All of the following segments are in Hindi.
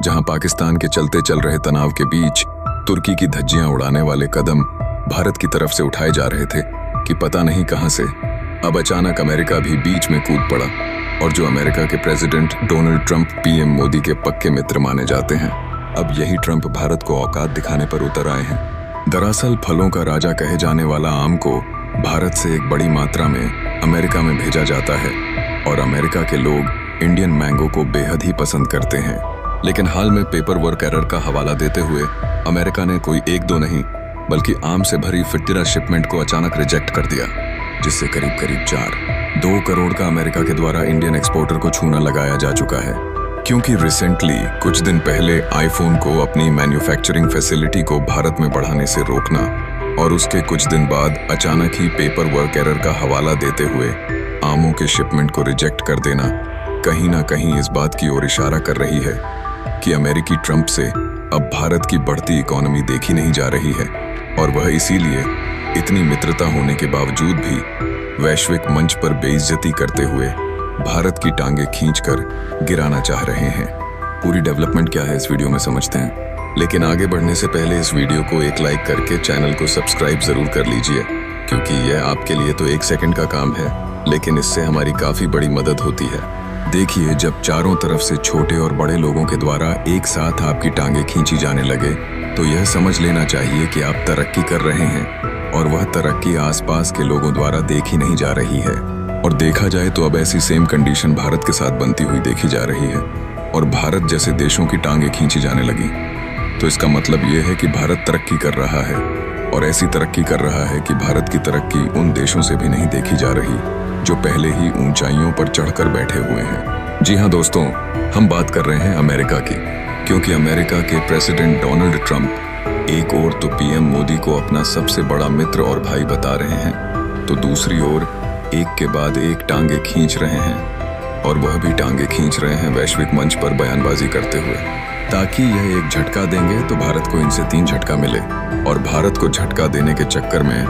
जहां पाकिस्तान के चलते चल रहे तनाव के बीच तुर्की की धज्जियां उड़ाने वाले कदम भारत की तरफ से उठाए जा रहे थे कि पता नहीं कहां से अब अचानक अमेरिका भी बीच में कूद पड़ा। और जो अमेरिका के president Donald Trump PM Modi के पक्के मित्र माने जाते हैं, अब यही ट्रंप भारत को औकात दिखाने पर उतर आए हैं। दरअसल फलों का राजा कहे जाने वाला आम को भारत से एक बड़ी मात्रा में अमेरिका में भेजा जाता है और अमेरिका के लोग इंडियन मैंगो को बेहद ही पसंद करते हैं। लेकिन हाल में पेपर वर्क एरर का हवाला देते हुए अमेरिका ने कोई एक दो नहीं बल्कि आम से भरी 15 शिपमेंट को अचानक रिजेक्ट कर दिया, जिससे करीब करीब 2 करोड़ का अमेरिका के द्वारा इंडियन एक्सपोर्टर को छूना लगाया जा चुका है। क्योंकि रिसेंटली कुछ दिन पहले आईफोन को अपनी मैन्युफैक्चरिंग फैसिलिटी को भारत में बढ़ाने से रोकना और उसके कुछ दिन बाद अचानक ही पेपर वर्क एरर का हवाला देते हुए आमों के शिपमेंट को रिजेक्ट कर देना कहीं ना कहीं इस बात की ओर इशारा कर रही है कि अमेरिकी ट्रंप से अब भारत की बढ़ती इकोनॉमी देखी नहीं जा रही है, और वह इसीलिए इतनी मित्रता होने के बावजूद भी वैश्विक मंच पर बेइज्जती करते हुए भारत की टांगे खींचकर गिराना चाह रहे हैं। पूरी डेवलपमेंट क्या है इस वीडियो में समझते हैं, लेकिन आगे बढ़ने से पहले इस वीडियो को एक लाइक करके चैनल को सब्सक्राइब जरूर कर लीजिए, क्योंकि यह आपके लिए तो 1 सेकंड का काम है, लेकिन इससे हमारी काफी बड़ी मदद होती है। देखिए, जब चारों तरफ से छोटे और बड़े लोगों के द्वारा एक साथ आपकी टांगे खींची जाने लगे तो यह समझ लेना चाहिए कि आप तरक्की कर रहे हैं और वह तरक्की आसपास के लोगों द्वारा देखी नहीं जा रही है। और देखा जाए तो अब ऐसी सेम कंडीशन भारत के साथ बनती हुई देखी जा रही है और भारत जैसे देशों की टांगे खींची जाने लगी। तो इसका मतलब यह है कि भारत तरक्की कर रहा है और ऐसी तरक्की कर रहा है कि भारत की तरक्की उन देशों से भी नहीं देखी जा रही जो पहले ही ऊंचाइयों पर चढ़कर बैठे हुए हैं। जी हाँ दोस्तों, हम बात कर रहे हैं अमेरिका की, क्योंकि अमेरिका के प्रेसिडेंट डोनाल्ड ट्रंप एक ओर तो पीएम मोदी को अपना सबसे बड़ा मित्र और भाई बता रहे हैं, तो दूसरी ओर एक के बाद एक टांगे खींच रहे हैं, और वह भी टांगे खींच रहे हैं वैश्विक मंच पर बयानबाजी करते हुए, ताकि यह एक झटका देंगे तो भारत को इनसे 3 झटका मिले। और भारत को झटका देने के चक्कर में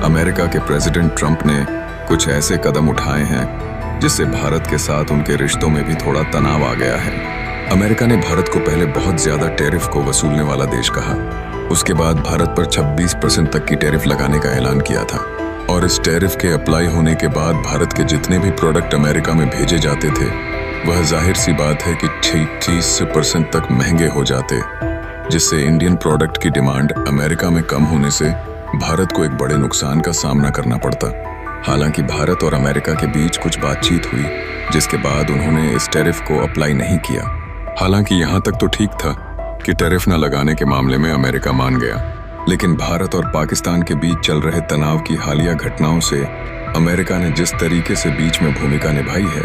अमेरिका के प्रेसिडेंट ट्रंप ने कुछ ऐसे कदम उठाए हैं जिससे भारत के साथ उनके रिश्तों में भी थोड़ा तनाव आ गया है। अमेरिका ने भारत को पहले बहुत ज्यादा टैरिफ को वसूलने वाला देश कहा, उसके बाद भारत पर 26% तक की टैरिफ लगाने का ऐलान किया था, और इस टैरिफ के अप्लाई होने के बाद भारत के जितने भी प्रोडक्ट अमेरिका में भेजे जाते थे वह जाहिर सी बात है कि 30% तक महंगे हो जाते, जिससे इंडियन प्रोडक्ट की डिमांड अमेरिका में कम होने से भारत को एक बड़े नुकसान का सामना करना पड़ता। हालांकि भारत और अमेरिका के बीच कुछ बातचीत हुई जिसके बाद उन्होंने इस टैरिफ को अप्लाई नहीं किया। हालांकि यहाँ तक तो ठीक था कि टैरिफ न लगाने के मामले में अमेरिका मान गया, लेकिन भारत और पाकिस्तान के बीच चल रहे तनाव की हालिया घटनाओं से अमेरिका ने जिस तरीके से बीच में भूमिका निभाई है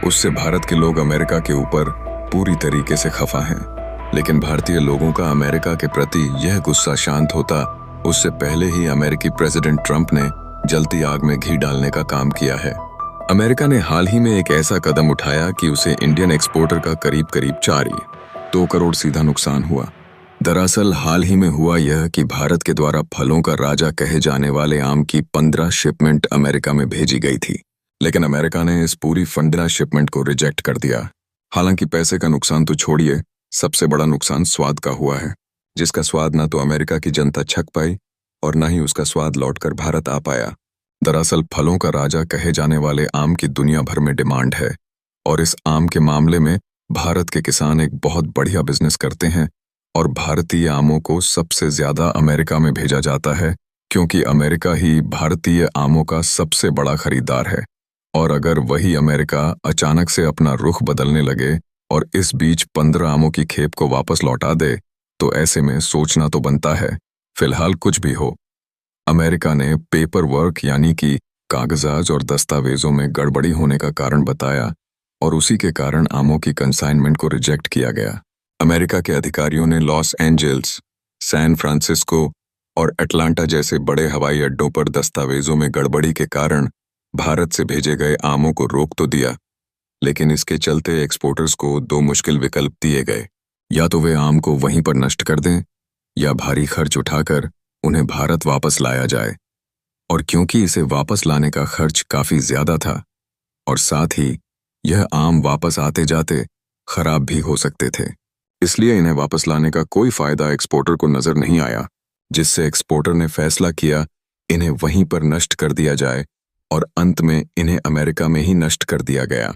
उससे भारत के लोग अमेरिका के ऊपर पूरी तरीके से खफा हैं। लेकिन भारतीय लोगों का अमेरिका के प्रति यह गुस्सा शांत होता उससे पहले ही अमेरिकी प्रेसिडेंट ट्रंप ने जलती आग में घी डालने का काम किया है। अमेरिका ने हाल ही में एक ऐसा कदम उठाया कि उसे इंडियन एक्सपोर्टर का करीब 2 करोड़ सीधा नुकसान हुआ। दरअसल हाल ही में हुआ यह कि भारत के द्वारा फलों का राजा कहे जाने वाले आम की 15 शिपमेंट अमेरिका में भेजी गई थी, लेकिन अमेरिका ने इस पूरी 15 शिपमेंट को रिजेक्ट कर दिया। हालांकि पैसे का नुकसान तो छोड़िए, सबसे बड़ा नुकसान स्वाद का हुआ है, जिसका स्वाद ना तो अमेरिका की जनता छक पाई और ना ही उसका स्वाद लौटकर भारत आ पाया। दरअसल फलों का राजा कहे जाने वाले आम की दुनिया भर में डिमांड है, और इस आम के मामले में भारत के किसान एक बहुत बढ़िया बिजनेस करते हैं, और भारतीय आमों को सबसे ज्यादा अमेरिका में भेजा जाता है, क्योंकि अमेरिका ही भारतीय आमों का सबसे बड़ा खरीदार है। और अगर वही अमेरिका अचानक से अपना रुख बदलने लगे और इस बीच 15 आमों की खेप को वापस लौटा दे, तो ऐसे में सोचना तो बनता है। फिलहाल कुछ भी हो, अमेरिका ने पेपर वर्क यानी कि कागजात और दस्तावेजों में गड़बड़ी होने का कारण बताया, और उसी के कारण आमों की कंसाइनमेंट को रिजेक्ट किया गया। अमेरिका के अधिकारियों ने लॉस एंजल्स, सैन फ्रांसिस्को और अटलांटा जैसे बड़े हवाई अड्डों पर दस्तावेजों में गड़बड़ी के कारण भारत से भेजे गए आमों को रोक तो दिया, लेकिन इसके चलते एक्सपोर्टर्स को 2 मुश्किल विकल्प दिए गए। या तो वे आम को वहीं पर नष्ट कर दें या भारी खर्च उठाकर उन्हें भारत वापस लाया जाए। और क्योंकि इसे वापस लाने का खर्च काफी ज्यादा था और साथ ही यह आम वापस आते जाते खराब भी हो सकते थे, इसलिए इन्हें वापस लाने का कोई फायदा एक्सपोर्टर को नजर नहीं आया, जिससे एक्सपोर्टर ने फैसला किया इन्हें वहीं पर नष्ट कर दिया जाए और अंत में इन्हें अमेरिका में ही नष्ट कर दिया गया।